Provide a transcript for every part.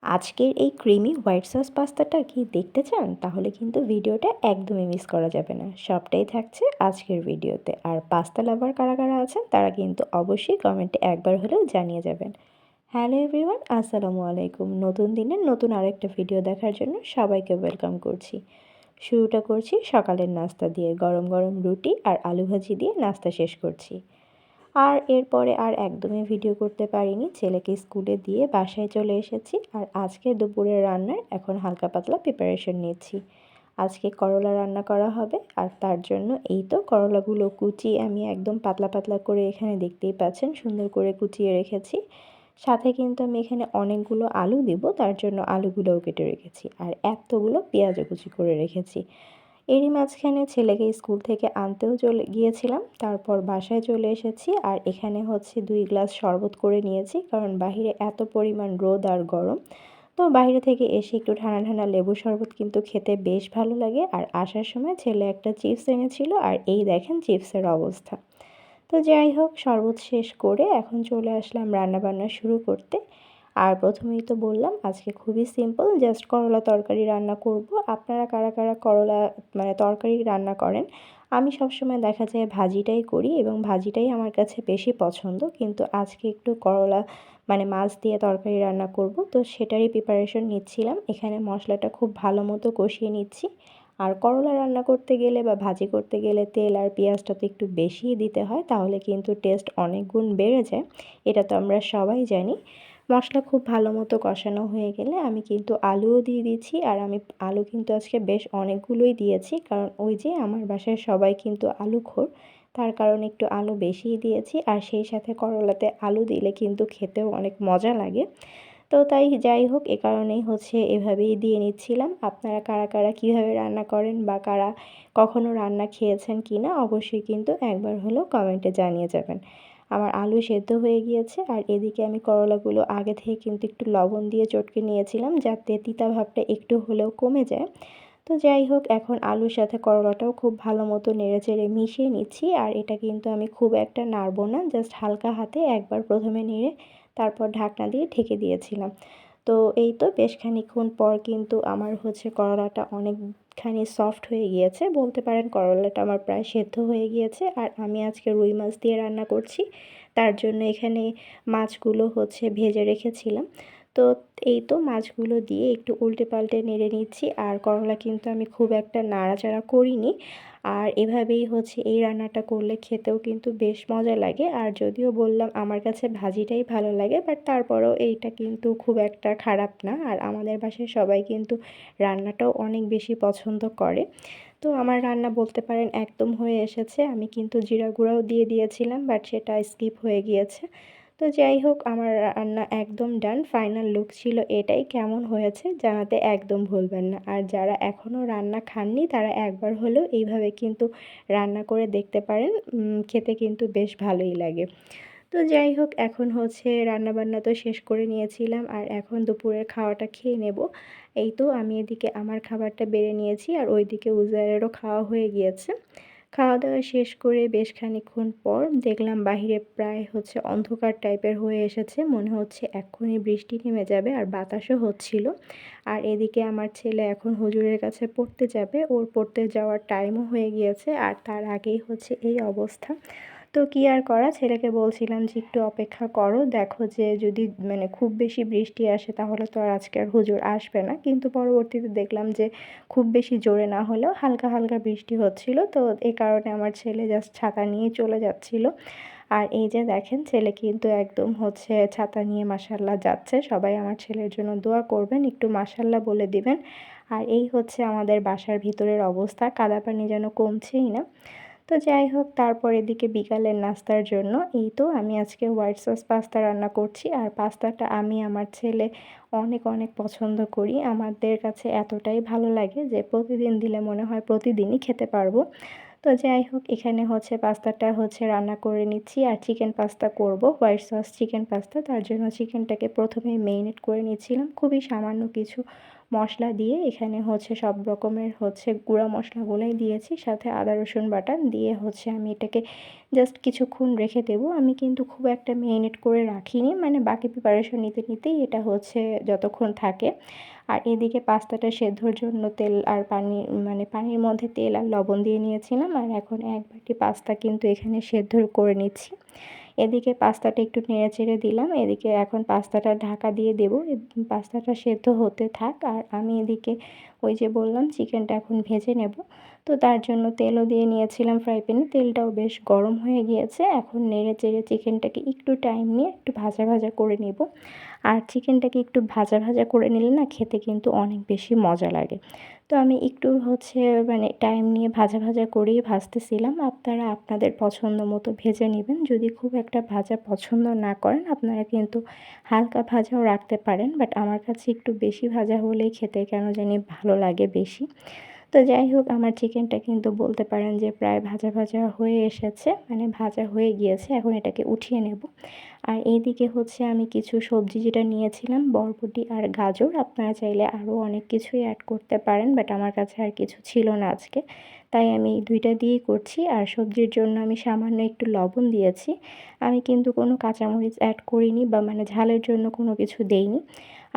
আজকের এই creamy white sauce পাস্তাটা কি দেখতে চান? তাহলে কিন্তু ভিডিওটা একদমই মিস করা যাবে না। সবটাই থাকছে আজকের ভিডিওতে। আর পাস্তা লাভার কারা কারা আছেন তারা কিন্তু অবশ্যই কমেন্টে একবার হলেও জানিয়ে যাবেন। হ্যালো এভরিওয়ান, আসসালামু আলাইকুম। নতুন দিনের নতুন আরেকটা ভিডিও দেখার জন্য সবাইকে ওয়েলকাম করছি। শুরুটা করছি সকালের নাস্তা দিয়ে। গরম গরম রুটি আর আলু ভাজি দিয়ে নাস্তা শেষ করছি। আর এরপরে আর একদমই ভিডিও করতে পারিনি। ছেলেকে স্কুলে দিয়ে বাসায় চলে এসেছি। আর আজকে দুপুরের রান্নার এখন হালকা পাতলা প্রিপারেশন নিচ্ছি। আজকে করলা রান্না করা হবে আর তার জন্য এই তো করলাগুলো কুচিয়ে আমি একদম পাতলা পাতলা করে এখানে দেখতেই পাচ্ছেন সুন্দর করে কুচিয়ে রেখেছি। সাথে কিন্তু আমি এখানে অনেকগুলো আলু দিব, তার জন্য আলুগুলোও কেটে রেখেছি। আর এতগুলো পেঁয়াজও কুচি করে রেখেছি। এরই মাঝখানে ছেলেকে স্কুল থেকে আনতেও চলে গিয়েছিলাম, তারপর বাসায় চলে এসেছি। আর এখানে হচ্ছে 2 গ্লাস শরবত করে নিয়েছি, কারণ বাহিরে এত পরিমাণ রোদ আর গরম। তো বাইরে থেকে এসে একটু ঠান্ডা ঠান্ডা লেবু শরবত কিন্তু খেতে বেশ ভালো লাগে। আর আসার সময় ছেলে একটা চিপস এনেছিল, আর এই দেখেন চিপসের অবস্থা। তো যাই হোক, শরবত শেষ করে এখন চলে আসলাম রান্নাবান্না শুরু করতে। আর প্রথমেই তো বললাম আজকে খুবই সিম্পল, জাস্ট করলা তরকারি রান্না করব। আপনারা কারা কারা করলা তরকারি রান্না করেন? আমি সবসময় দেখা যায় ভাজিটাই করি এবং ভাজিটাই আমার কাছে বেশি পছন্দ, কিন্তু আজকে একটু করলা মাছ দিয়ে তরকারি রান্না করব, তো সেটারই প্রিপারেশন নিচ্ছিলাম। এখানে মশলাটা খুব ভালো মতো কষিয়ে নিচ্ছি। আর করলা রান্না করতে গেলে বা ভাজি করতে গেলে তেল আর পেঁয়াজটা তো একটু বেশিই দিতে হয়, তাহলে কিন্তু টেস্ট অনেক গুণ বেড়ে যায়। এটা তো আমরা সবাই জানি। মশলা খুব ভালো মতো কষানো হয়ে গেলে আমি কিন্তু আলুও দিয়ে দিচ্ছি। আর আমি আলু কিন্তু আজকে বেশ অনেকগুলোই দিয়েছি, কারণ ওই যে আমার বাসায় সবাই কিন্তু আলুখোর, তার কারণে একটু আলু বেশিই দিয়েছি। আর সেই সাথে করলাতে আলু দিলে কিন্তু খেতেও অনেক মজা লাগে। তো তাই যাই হোক, এ কারণেই হচ্ছে এভাবেই দিয়ে নিচ্ছিলাম। আপনারা কারা কারা কীভাবে রান্না করেন বা কারা কখনো রান্না খেয়েছেন কি না অবশ্যই কিন্তু একবার হলেও কমেন্টে জানিয়ে যাবেন। আমার আলু সেদ্ধ হয়ে গিয়েছে, আর এদিকে আমি করলাগুলো আগে থেকে কিন্তু একটু লবণ দিয়ে চটকে নিয়েছিলাম, যাতে তিতা ভাবটা একটু হলেও কমে যায়। তো যাই হোক, এখন আলুর সাথে করলাটাও খুব ভালো মতো নেড়েচেড়ে মিশিয়ে নিচ্ছি। আর এটা কিন্তু আমি খুব একটা নাড়বো না, জাস্ট হালকা হাতে একবার প্রথমে নেড়ে তারপর ঢাকনা দিয়ে ঢেকে দিয়েছিলাম। তো এই তো বেশ খানিকক্ষণ পর কিন্তু আমার হচ্ছে করলাটা অনেকখানি সফট হয়ে গিয়েছে, বলতে পারেন করলাটা আমার প্রায় সেদ্ধ হয়ে গিয়েছে। আর আমি আজকে রুই মাছ দিয়ে রান্না করছি, তার জন্য এখানে মাছগুলো হচ্ছে ভেজে রেখেছিলাম। তো এই তো মাছগুলো দিয়ে একটু উল্টে পাল্টে নেড়ে নিচ্ছি। আর করলা কিন্তু আমি খুব একটা নাড়াচাড়া করিনি। আর এভাবেই হচ্ছে এই রান্নাটা করলে খেতেও কিন্তু বেশ মজা লাগে। আর যদিও বললাম আমার কাছে ভাজিটাই ভালো লাগে, বাট তারপরেও এইটা কিন্তু খুব একটা খারাপ না। আর আমাদের বাসায় সবাই কিন্তু রান্নাটাও অনেক বেশি পছন্দ করে। তো আমার রান্না বলতে পারেন একদম হয়ে এসেছে। আমি কিন্তু জিরা গুঁড়াও দিয়ে দিয়েছিলাম, বাট সেটা স্কিপ হয়ে গিয়েছে। তো যাই হোক, আমার রান্না একদম ডান। ফাইনাল লুক ছিল এটাই। কেমন হয়েছে জানাতে একদম ভুলবেন না। আর যারা এখনও রান্না খাননি তারা একবার হলেও এইভাবে কিন্তু রান্না করে দেখতে পারেন। খেতে কিন্তু বেশ ভালোই লাগে। তো যাই হোক, এখন হচ্ছে রান্নাবান্না তো শেষ করে নিয়েছিলাম, আর এখন দুপুরের খাওয়াটা খেয়ে নেব। এই তো আমি এদিকে আমার খাবারটা বেড়ে নিয়েছি, আর ওইদিকে উজায়েরও খাওয়া হয়ে গিয়েছে। খাওয়া দাওয়া শেষ করে বেশ খানিকক্ষণ পর দেখলাম বাহিরে প্রায় হচ্ছে অন্ধকার টাইপের হয়ে এসেছে, মনে হচ্ছে এক্ষুনি বৃষ্টি নেমে যাবে, আর বাতাসও হচ্ছিল। আর এদিকে আমার ছেলে এখন হুজুরের কাছে পড়তে যাবে, ওর পড়তে যাওয়ার টাইমও হয়ে গিয়েছে, আর তার আগেই হচ্ছে এই অবস্থা। তো কী আর করা, ছেলেকে বলছিলাম যে একটু অপেক্ষা করো, দেখো যে যদি খুব বেশি বৃষ্টি আসে তাহলে তো আর আজকে আর হুজুর আসবে না। কিন্তু পরবর্তীতে দেখলাম যে খুব বেশি জোরে না হলেও হালকা হালকা বৃষ্টি হচ্ছিল, তো এই কারণে আমার ছেলে জাস্ট ছাতা নিয়ে চলে যাচ্ছিল। আর এই যে দেখেন, ছেলে কিন্তু একদম হচ্ছে ছাতা নিয়ে মাশাআল্লাহ যাচ্ছে। সবাই আমার ছেলের জন্য দোয়া করবেন, একটু মাশাআল্লাহ বলে দিবেন। আর এই হচ্ছে আমাদের বাসার ভিতরের অবস্থা, কাদা পানি যেন কমছেই না। তো যাই হোক, তারপর এদিকে বিকালের নাস্তার জন্য এই তো আমি আজকে হোয়াইট সস পাস্তা রান্না করছি। আর পাস্তাটা আমি আমার ছেলে অনেক অনেক পছন্দ করি। আমাদের কাছে এতটাই ভালো লাগে যে প্রতিদিন দিলে মনে হয় প্রতিদিনই খেতে পারবো। তো যাই হোক, এখানে হচ্ছে পাস্তাটা হচ্ছে রান্না করে নিচ্ছি। আর চিকেন পাস্তা করব, হোয়াইট সস চিকেন পাস্তা। তার জন্য চিকেনটাকে প্রথমেই মেরিনেট করে নিচ্ছিলাম খুবই সামান্য কিছু মশলা দিয়ে। এখানে হচ্ছে সব রকমের হচ্ছে গুঁড়া মশলাগুলোই দিয়েছি, সাথে আদা রসুন বাটা দিয়ে হচ্ছে আমি এটাকে জাস্ট কিছুক্ষণ রেখে দেবো। আমি কিন্তু খুব একটা মেরিনেট করে রাখিনি, মানে বাকি প্রিপারেশন নিতে নিতেই এটা হচ্ছে যতক্ষণ থাকে। আর এদিকে পাস্তাটা সেদ্ধর জন্য তেল আর পানি, মানে পানির মধ্যে তেল আর লবণ দিয়ে নিয়েছিলাম। আর এখন 1 বাটি পাস্তা কিন্তু এখানে সেদ্ধ করে নিচ্ছি। এদিকে পাস্তাটা একটু নেড়েচেড়ে দিলাম। এদিকে এখন পাস্তাটা ঢাকা দিয়ে দেবো। পাস্তাটা সেদ্ধ হতে থাক। আর আমি এদিকে ওই যে বললাম চিকেনটা এখন ভেজে নেব। তো তার জন্য তেলও দিয়ে নিয়েছিলাম ফ্রাই প্যানে। তেলটাও বেশ গরম হয়ে গিয়েছে। এখন নেড়েচেড়ে চিকেনটাকে একটু টাইম নিয়ে একটু ভাজা ভাজা করে নেব। আর চিকেনটাকে একটু ভাজা ভাজা করে নিলে না খেতে কিন্তু অনেক বেশি মজা লাগে। তো আমি একটু হচ্ছে মানে টাইম নিয়ে ভাজা ভাজা করেই ভাজতেছিলাম। আপনারা আপনাদের পছন্দ মতো ভেজে নেবেন। যদি খুব একটা ভাজা পছন্দ না করেন, আপনারা কিন্তু হালকা ভাজাও রাখতে পারেন। বাট আমার কাছে একটু বেশি ভাজা হলেই খেতে কেন জানি ভালো লাগে বেশি। তো যাই হোক, আমার চিকেনটা কিন্তু বলতে পারেন যে প্রায় ভাজা ভাজা হয়ে এসেছে, মানে ভাজা হয়ে গিয়েছে। এখন এটাকে উঠিয়ে নেব। আর এইদিকে হচ্ছে আমি কিছু সবজি যেটা নিয়েছিলাম, বরবটি আর গাজর, আপনারা চাইলে আরও অনেক কিছুই অ্যাড করতে পারেন, বাট আমার কাছে আর কিছু ছিল না আজকে, তাই আমি 2টা দিয়েই করছি। আর সবজির জন্য আমি সামান্য একটু লবণ দিয়েছি। আমি কিন্তু কোনো কাঁচামরিচ অ্যাড করিনি, বা মানে ঝালের জন্য কোনো কিছু দেইনি।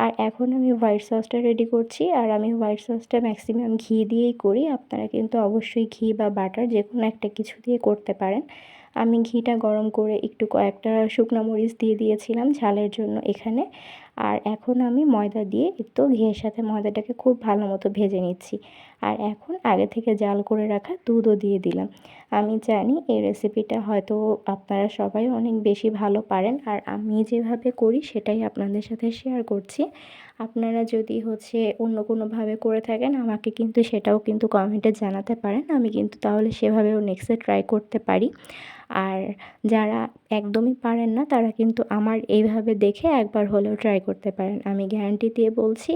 আর এখন আমি হোয়াইট সসটা রেডি করছি। আর আমি হোয়াইট সসটা ম্যাক্সিমাম ঘি দিয়েই করি। আপনারা কিন্তু অবশ্যই ঘি বা বাটার যে কোনো একটা কিছু দিয়ে করতে পারেন। আমি ঘিটা গরম করে একটু কয়েকটা শুকনো মরিচ দিয়ে দিয়েছিলাম ঝালের জন্য এখানে। আর এখন আমি ময়দা দিয়ে একটু ঘিয়ের সাথে ময়দাটাকে খুব ভালো মতো ভেজে নিচ্ছি। আর এখন আগে থেকে জাল করে রাখা দুধও দিয়ে দিলাম। আমি জানি এই রেসিপিটা হয়তো আপনারা সবাই অনেক বেশি ভালো পারেন, আর আমি যেভাবে করি সেটাই আপনাদের সাথে শেয়ার করছি। আপনারা যদি হচ্ছে অন্য কোনোভাবে করে থাকেন, আমাকে কিন্তু সেটাও কিন্তু কমেন্টে জানাতে পারেন। আমি কিন্তু তাহলে সেভাবেও নেক্সটে ট্রাই করতে পারি। আর যারা একদমই পারেন না, তারা কিন্তু আমার এইভাবে দেখে একবার হলেও ট্রাই করতে পারেন। আমি গ্যারান্টি দিয়ে বলছি,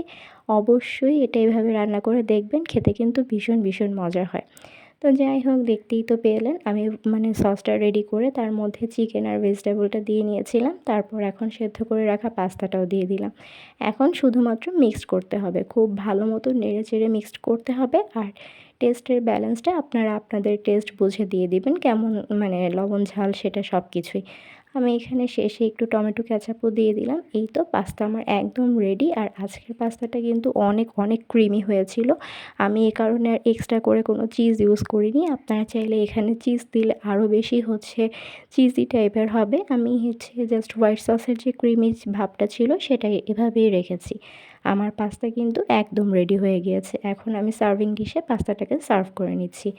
অবশ্যই এটা এভাবে রান্না করে দেখবেন, খেতে কিন্তু ভীষণ ভীষণ মজার হয়। তো যাই হোক, দেখতেই তো পেলেন আমি মানে সসটা রেডি করে তার মধ্যে চিকেন আর ভেজিটেবলটা দিয়ে নিয়েছিলাম। তারপর এখন সেদ্ধ করে রাখা পাস্তাটাও দিয়ে দিলাম। এখন শুধুমাত্র মিক্সড করতে হবে, খুব ভালো মতো নেড়েচেড়ে মিক্সড করতে হবে। আর টেস্টের ব্যালেন্সটা আপনারা আপনাদের টেস্ট বুঝে দিয়ে দিবেন, কেমন মানে লবণ ঝাল সেটা সব কিছুই। আমি এখানে শেষে একটু টমেটো কেচাপও দিয়ে দিলাম। এই তো পাস্তা আমার একদম রেডি। আর আজকের পাস্তাটা কিন্তু অনেক অনেক ক্রিমি হয়েছিল। আমি এ কারণে আর এক্সট্রা করে কোনো চিজ ইউজ করিনি। আপনারা চাইলে এখানে চিজ দিলে আরও বেশি হচ্ছে চিজি টাইপের হবে। আমি হচ্ছে জাস্ট হোয়াইট সসের যে ক্রিমি ভাবটা ছিল সেটাই এভাবেই রেখেছি। আমার পাস্তা কিন্তু একদম রেডি হয়ে গিয়েছে। এখন আমি সার্ভিং ডিশে পাস্তাটাকে সার্ভ করে নিচ্ছি।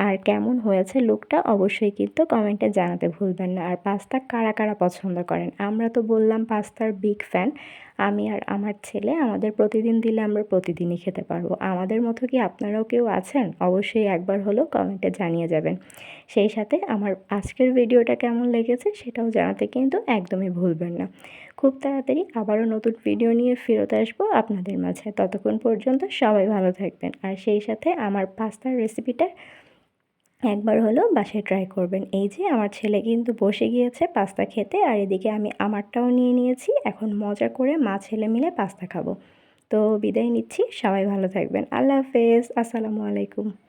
আর কেমন হয়েছে লুকটা অবশ্যই কিন্তু কমেন্টে জানাতে ভুলবেন না। আর পাস্তা কারা কারা পছন্দ করেন? আমরা তো বললাম পাস্তার বিগ ফ্যান। আমি আর আমার ছেলে, আমাদের প্রতিদিন দিলে আমরা প্রতিদিনই খেতে পারবো। আমাদের মতো কি আপনারাও কেউ আছেন? অবশ্যই একবার হলেও কমেন্টে জানিয়ে যাবেন। সেই সাথে আমার আজকের ভিডিওটা কেমন লেগেছে সেটাও জানাতে কিন্তু একদমই ভুলবেন না। খুব তাড়াতাড়ি আবারও নতুন ভিডিও নিয়ে ফেরত আসবো আপনাদের মাঝে। ততক্ষণ পর্যন্ত সবাই ভালো থাকবেন। আর সেই সাথে আমার পাস্তার রেসিপিটা একবার হলেও বাসায় ট্রাই করবেন। এই যে আমার ছেলে কিন্তু বসে গিয়েছে পাস্তা খেতে, আর এদিকে আমি আমারটাও নিয়ে নিয়েছি। এখন মজা করে মা ছেলে মিলে পাস্তা খাবো। তো বিদায় নিচ্ছি, সবাই ভালো থাকবেন। আল্লাহ হাফেজ, আসসালামু আলাইকুম।